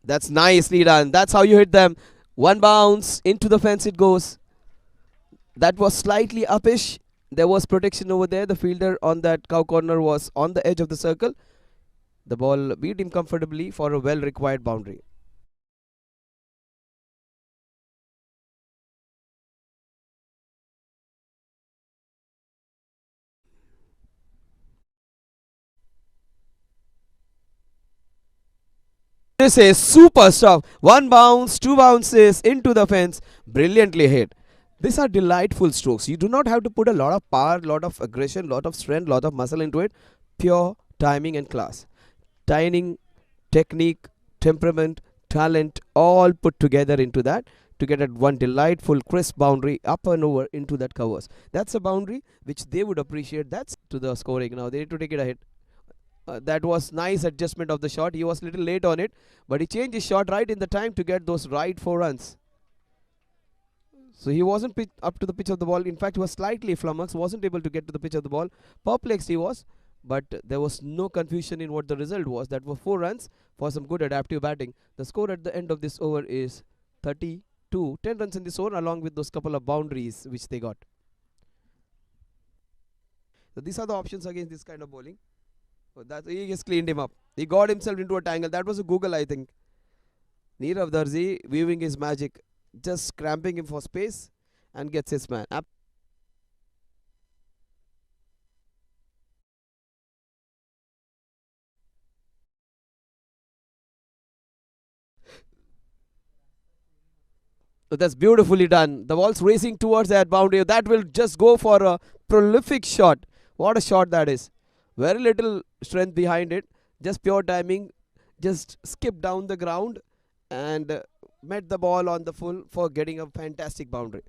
That's nicely done. That's how you hit them. One bounce into the fence it goes. That was slightly uppish. There was protection over there. The fielder on that cow corner was on the edge of the circle. The ball beat him comfortably for a well required boundary. This is super stuff. One bounce, two bounces into the fence. Brilliantly hit. These are delightful strokes. You do not have to put a lot of power, lot of aggression, lot of strength, lot of muscle into it. Pure timing and class. Timing, technique, temperament, talent, all put together into that to get at one delightful crisp boundary up and over into that covers. That's a boundary which they would appreciate. That's to the scoring. Now they need to take it ahead. That was nice adjustment of the shot. He was little late on it, but he changed his shot right in the time to get those right 4 runs. So he wasn't up to the pitch of the ball. In fact, he was slightly flummoxed, wasn't able to get to the pitch of the ball. Perplexed he was, but there was no confusion in what the result was. That were 4 runs for some good adaptive batting. The score at the end of this over is 32. 10 runs in this over, along with those couple of boundaries which they got. So these are the options against this kind of bowling. So that he just cleaned him up. He got himself into a tangle. That was a Google, I think. Nirav Darzi weaving his magic, just cramping him for space and gets his man. So that's beautifully done. The ball's racing towards that boundary. That will just go for a prolific shot. What a shot that is. Very little strength behind it. Just pure timing. Just skipped down the ground and met the ball on the full for getting a fantastic boundary.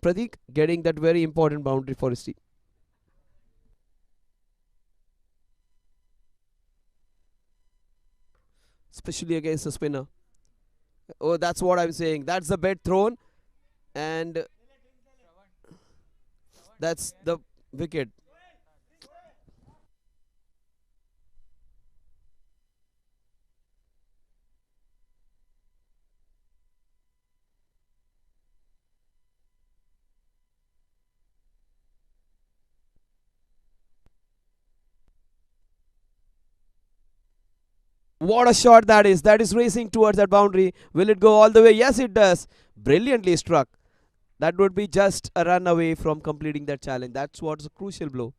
Pradeep getting that very important boundary for his team. Especially against a spinner. Oh, that's what I'm saying. That's the bet thrown, and that's the wicket. What a shot that is. That is racing towards that boundary. Will it go all the way? Yes, it does. Brilliantly struck. That would be just a run away from completing that challenge. That's what's a crucial blow.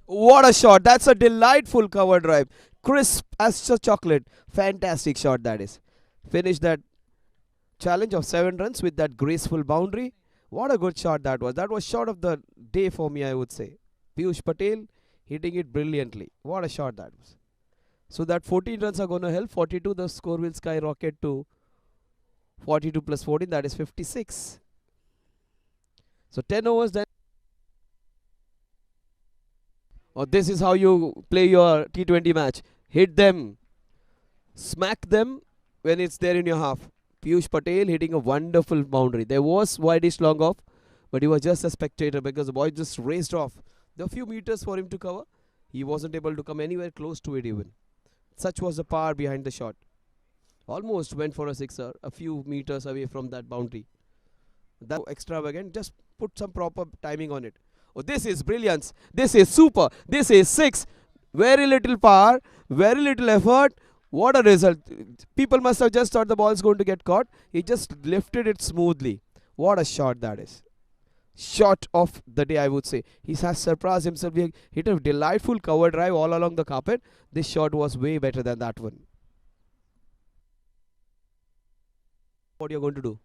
What a shot. That's a delightful cover drive. Crisp as a chocolate. Fantastic shot that is. Finish that challenge of 7 runs with that graceful boundary. What a good shot that was. That was shot of the day for me, I would say. Piyush Patel hitting it brilliantly. What a shot that was. So that 14 runs are going to help. 42, the score will skyrocket to 42 plus 14, that is 56. So 10 overs then. Oh, this is how you play your T20 match. Hit them, smack them when it's there in your half. Piyush Patel hitting a wonderful boundary. There was wideish long off, but he was just a spectator because the boy just raced off. There were a few meters for him to cover. He wasn't able to come anywhere close to it even. Such was the power behind the shot. Almost went for a sixer, a few meters away from that boundary. That extravagant. Just put some proper timing on it. Oh, this is brilliance. This is super. This is six. Very little power, very little effort. What a result. People must have just thought the ball is going to get caught. He just lifted it smoothly. What a shot that is. Shot of the day, I would say. He has surprised himself. He hit a delightful cover drive all along the carpet. This shot was way better than that one. What you're going to do?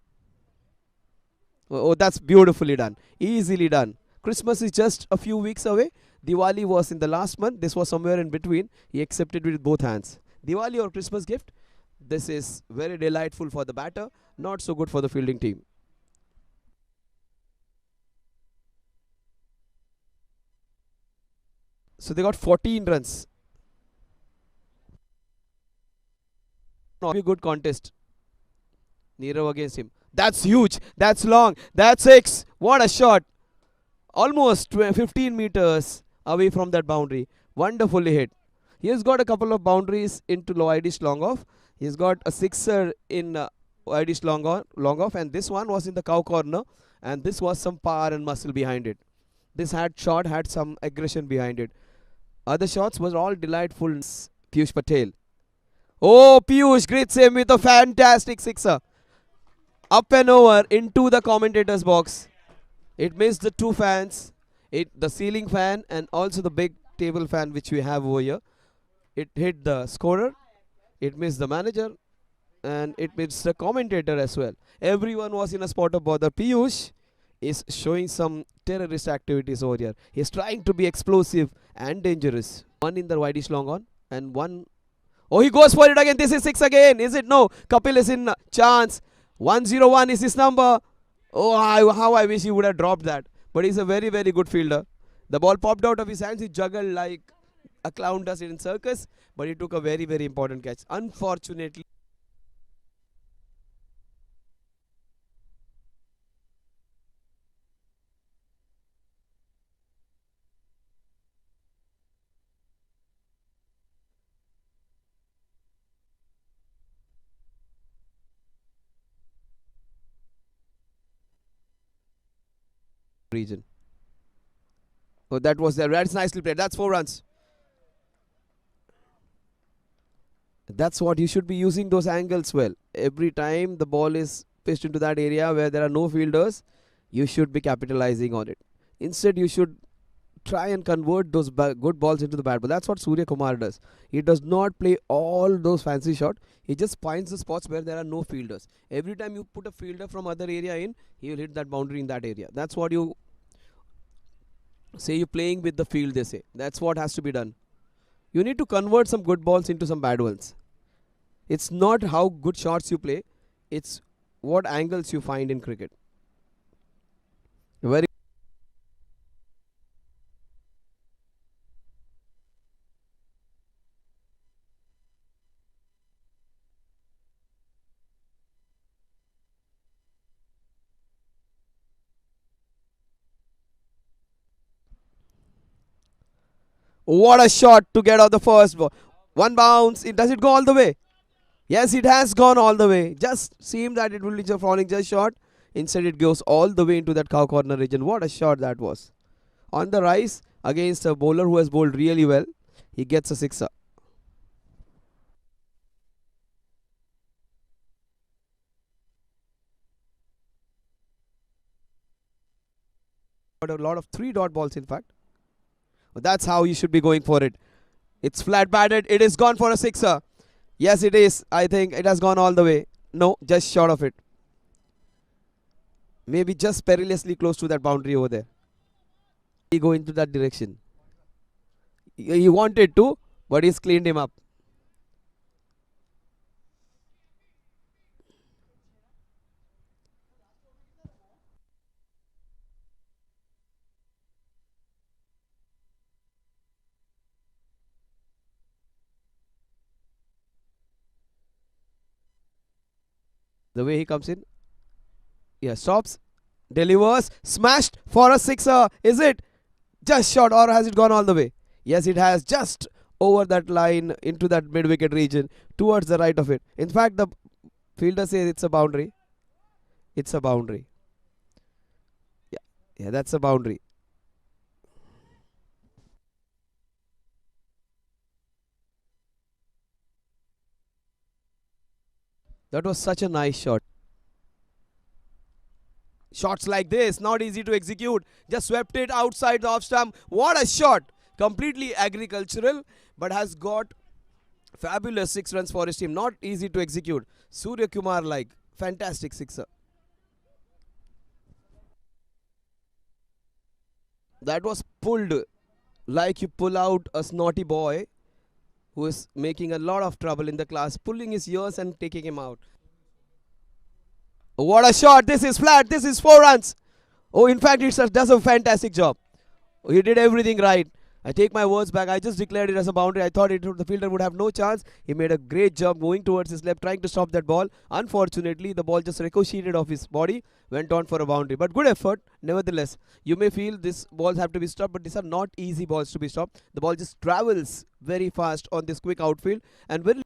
Oh, that's beautifully done. Easily done. Christmas is just a few weeks away. Diwali was in the last month. This was somewhere in between. He accepted with both hands. Diwali or Christmas gift. This is very delightful for the batter. Not so good for the fielding team. So they got 14 runs. Not be good contest. Nirav against him. That's huge. That's long. That's six. What a shot. Almost 15 meters away from that boundary. Wonderfully hit. He has got a couple of boundaries into low IDish long off. He's got a sixer in IDish long off, and this one was in the cow corner, and this was some power and muscle behind it. This shot had some aggression behind it. Other shots was all delightful. Piyush Patel. Oh, Piyush, great save with a fantastic sixer. Up and over into the commentator's box. It missed the two fans, the ceiling fan and also the big table fan which we have over here. It hit the scorer, it missed the manager, and it missed the commentator as well. Everyone was in a spot of bother. Piyush is showing some terrorist activities over here. He's trying to be explosive and dangerous. One in the wideish long on and one. Oh, he goes for it again. This is six again. Is it? No. Kapil is in chance. 101 is his number. Oh, how I wish he would have dropped that. But he's a very, very good fielder. The ball popped out of his hands. He juggled like a clown does it in circus. But he took a very, very important catch. Unfortunately. Region. Oh, that was there. That's nicely played. That's 4 runs. That's what you should be using those angles well. Every time the ball is pitched into that area where there are no fielders, you should be capitalizing on it. Instead, you should try and convert those good balls into the bad ball. That's what Svkm'S does. He does not play all those fancy shots. He just finds the spots where there are no fielders. Every time you put a fielder from other area in, he will hit that boundary in that area. That's what you say. You're playing with the field, they say. That's what has to be done. You need to convert some good balls into some bad ones. It's not how good shots you play, it's what angles you find in cricket. Very what a shot to get out the first ball. One bounce. Does it go all the way? Yes, it has gone all the way. Just seemed that it will be just falling just short. Instead, it goes all the way into that cow corner region. What a shot that was. On the rise against a bowler who has bowled really well. He gets a sixer. But a lot of 3-dot balls, in fact. But that's how you should be going for it. It's flat batted. It is gone for a sixer. Yes, it is. I think it has gone all the way. No, just short of it. Maybe just perilously close to that boundary over there. He go into that direction. He wanted to, but he's cleaned him up. The way he comes in. Yeah, stops, delivers, smashed for a sixer. Is it just short or has it gone all the way? Yes, it has, just over that line into that mid-wicket region towards the right of it. In fact, the fielder says it's a boundary. It's a boundary. Yeah, that's a boundary. That was such a nice shot. Shots like this, not easy to execute. Just swept it outside the off stump. What a shot. Completely agricultural, but has got fabulous 6 runs for his team. Not easy to execute. Svkm'S like fantastic sixer. That was pulled like you pull out a snotty boy who is making a lot of trouble in the class, pulling his ears and taking him out. What a shot. This is flat. This is 4 runs. Oh, in fact, it does a fantastic job. He did everything right. I take my words back. I just declared it as a boundary. I thought the fielder would have no chance. He made a great job moving towards his left, trying to stop that ball. Unfortunately, the ball just ricocheted off his body, went on for a boundary. But good effort, nevertheless. You may feel these balls have to be stopped, but these are not easy balls to be stopped. The ball just travels very fast on this quick outfield, and when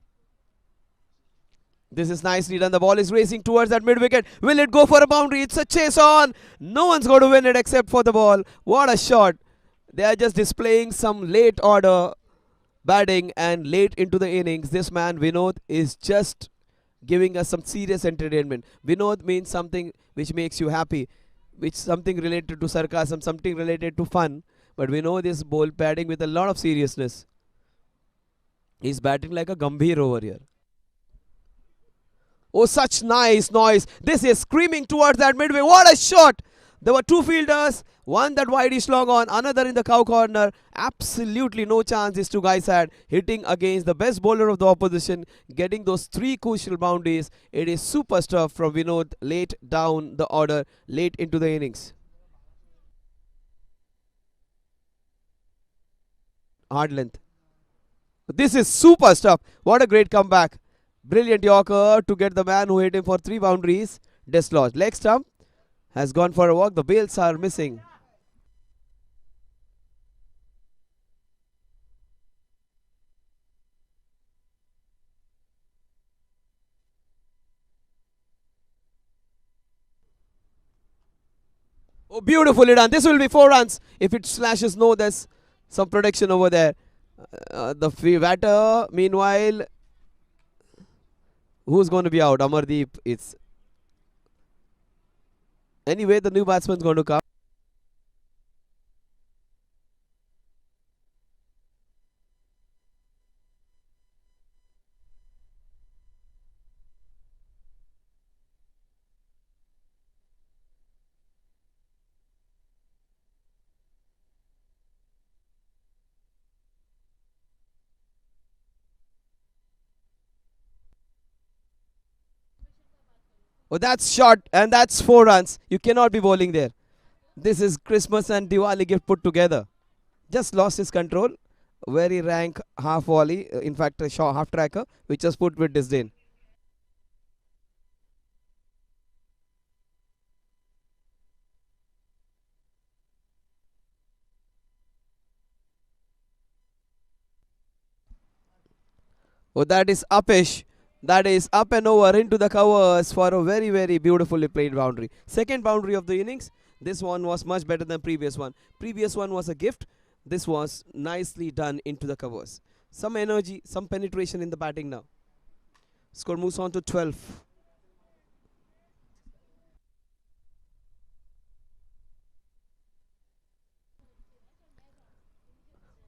this is nicely done. The ball is racing towards that mid wicket. Will it go for a boundary? It's a chase on. No one's going to win it except for the ball. What a shot. They are just displaying some late order batting and late into the innings. This man Vinod is just giving us some serious entertainment. Vinod means something which makes you happy, which something related to sarcasm, something related to fun. But Vinod is bowl batting with a lot of seriousness. He's batting like a Gambhir over here. Oh, such nice noise. This is screaming towards that midway. What a shot. There were two fielders. One that wideish long on, another in the cow corner. Absolutely no chance these two guys had. Hitting against the best bowler of the opposition. Getting those three crucial boundaries. It is super stuff from Vinod late down the order. Late into the innings. Hard length. This is super stuff. What a great comeback. Brilliant Yorker to get the man who hit him for 3 boundaries dislodged. Leg stump has gone for a walk. The bails are missing. Oh, beautifully done. This will be 4 runs. If it slashes, no, there's some protection over there. The batter, meanwhile, who's going to be out? Amardeep. It's anyway, the new batsman's going to come. Oh, that's short and that's 4 runs. You cannot be bowling there. This is Christmas and Diwali gift put together. Just lost his control. Very rank half volley. In fact, a short half tracker, which was put with disdain. Oh, that is uppish. That is up and over into the covers for a very, very beautifully played boundary. Second boundary of the innings. This one was much better than previous one. Previous one was a gift. This was nicely done into the covers. Some energy, some penetration in the batting now. Score moves on to 12.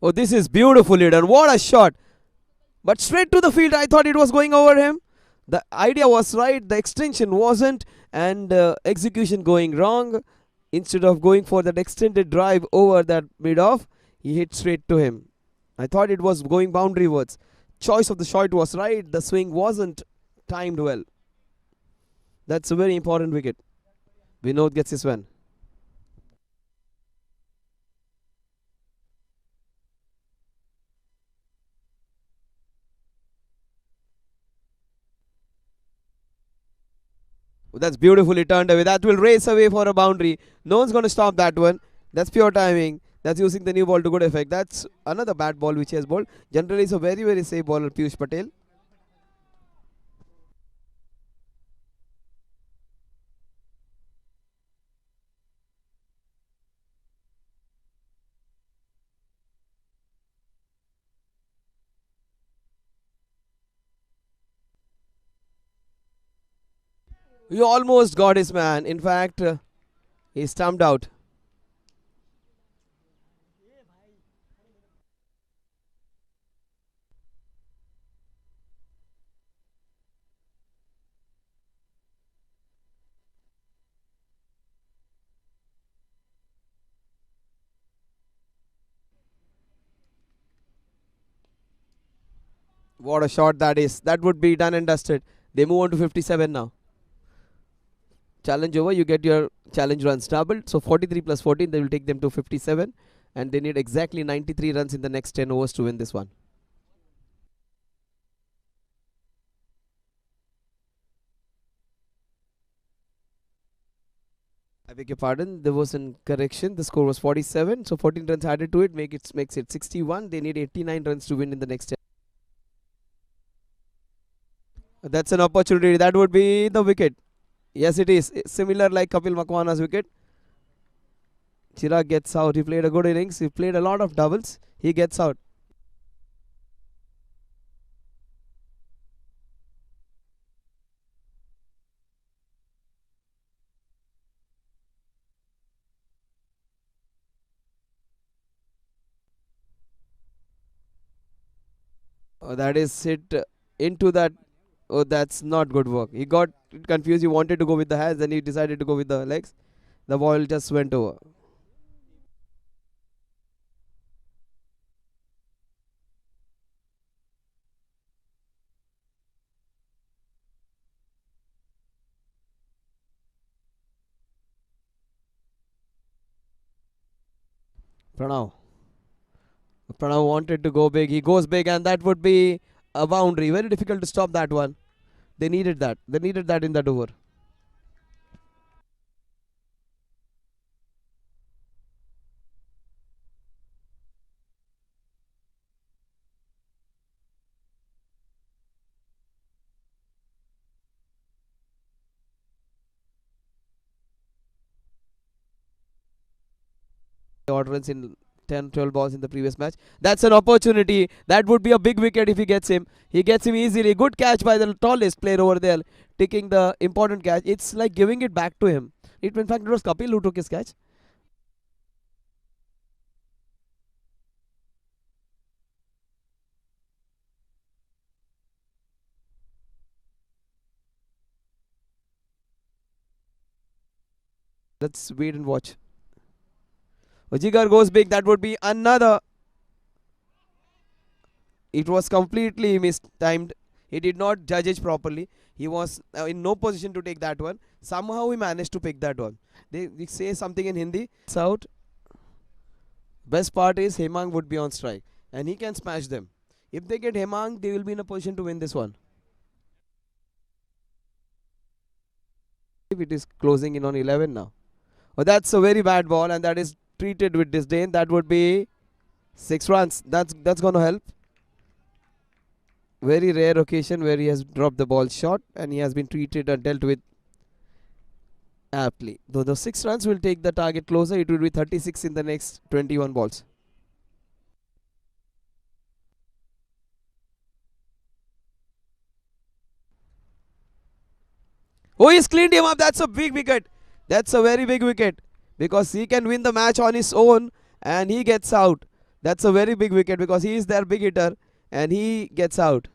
Oh, this is beautifully done. What a shot. But straight to the field, I thought it was going over him. The idea was right, the extension wasn't, and execution going wrong. Instead of going for that extended drive over that mid-off, he hit straight to him. I thought it was going boundary wards. Choice of the shot was right, the swing wasn't timed well. That's a very important wicket. Vinod gets his one. That's beautifully turned away. That will race away for a boundary. No one's going to stop that one. That's pure timing. That's using the new ball to good effect. That's another bad ball which he has bowled. Generally, it's a very, very safe bowler, Piyush Patel. He almost got his man. In fact, he stumped out. What a shot that is. That would be done and dusted. They move on to 57 now. Challenge over. You get your challenge runs doubled. So 43 plus 14, they will take them to 57. and they need exactly 93 runs in the next 10 overs to win this one. I beg your pardon, there was a correction. The score was 47, so 14 runs added to it, makes it 61. They need 89 runs to win in the next 10. That's an opportunity. That would be the wicket. Yes, it is. Similar like Kapil Makwan's wicket. Chirag gets out. He played a good innings. He played a lot of doubles. He gets out. That is hit into that. Oh, that's not good work. He got confused. He wanted to go with the hands, and he decided to go with the legs. The ball just went over. Pranav. Pranav wanted to go big. He goes big, and that would be a boundary. Very difficult to stop that one. They needed that. They needed that in that over. Odd runs in 10, 12 balls in the previous match. That's an opportunity. That would be a big wicket if he gets him. He gets him easily. Good catch by the tallest player over there, taking the important catch. It's like giving it back to him. In fact, it was Kapil who took his catch. Let's wait and watch. Jigar goes big. That would be another. It was completely mistimed. He did not judge it properly. He was in no position to take that one. Somehow he managed to pick that one. They say something in Hindi. It's out. Best part is Hemang would be on strike, and he can smash them. If they get Hemang, they will be in a position to win this one. If it is closing in on 11 now. Oh, that's a very bad ball, and that is treated with disdain. That would be 6 runs. That's going to help. Very rare occasion where he has dropped the ball short, and he has been treated and dealt with aptly. Though the 6 runs will take the target closer, it will be 36 in the next 21 balls. Oh, he's cleaned him up. That's a big wicket. That's a very big wicket, because he can win the match on his own and he gets out. That's a very big wicket because he is their big hitter and he gets out.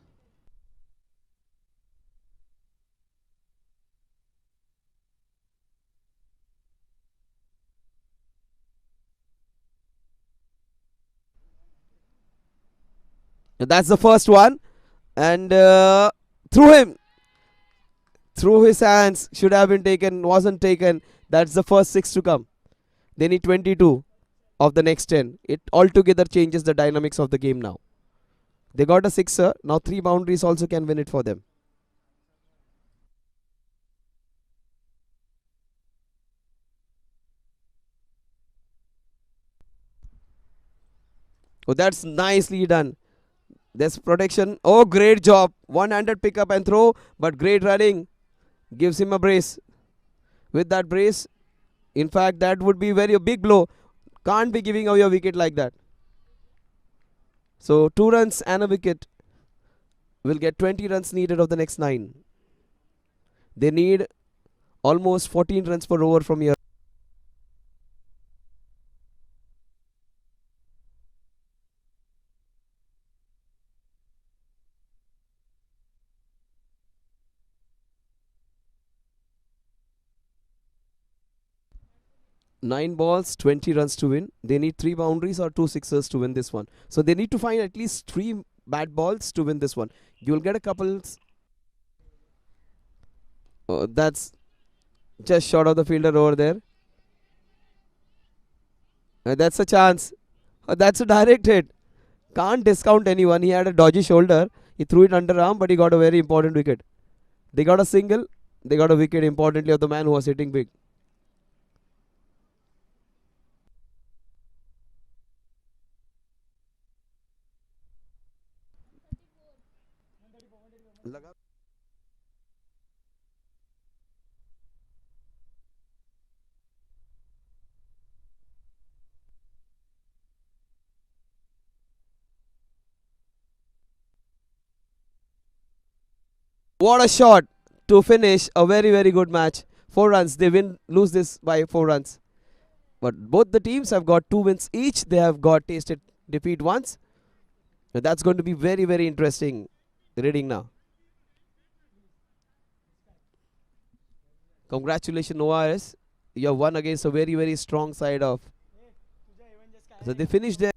That's the first one, and through his hands, should have been taken, wasn't taken. That's the first 6 to come. They need 22 of the next 10. It altogether changes the dynamics of the game now. They got a sixer. Now 3 boundaries also can win it for them. Oh, that's nicely done. There's protection. Oh, great job. One-handed pick up and throw, but great running. Gives him a brace. With that brace, in fact, that would be very a big blow. Can't be giving away a wicket like that. So 2 runs and a wicket will get 20 runs needed of the next 9. They need almost 14 runs per over from here. 9 balls, 20 runs to win. They need 3 boundaries or 2 sixers to win this one. So they need to find at least 3 bad balls to win this one. You'll get a couple. That's just short of the fielder over there. That's a chance. That's a direct hit. Can't discount anyone. He had a dodgy shoulder. He threw it underarm, but he got a very important wicket. They got a single. They got a wicket, importantly, of the man who was hitting big. What a shot to finish a very, very good match. 4 runs. They lose this by 4 runs. But both the teams have got 2 wins each. They have got tasted defeat once. And that's going to be very, very interesting reading now. Congratulations, Noah. You have won against a very, very strong side of. So they finished their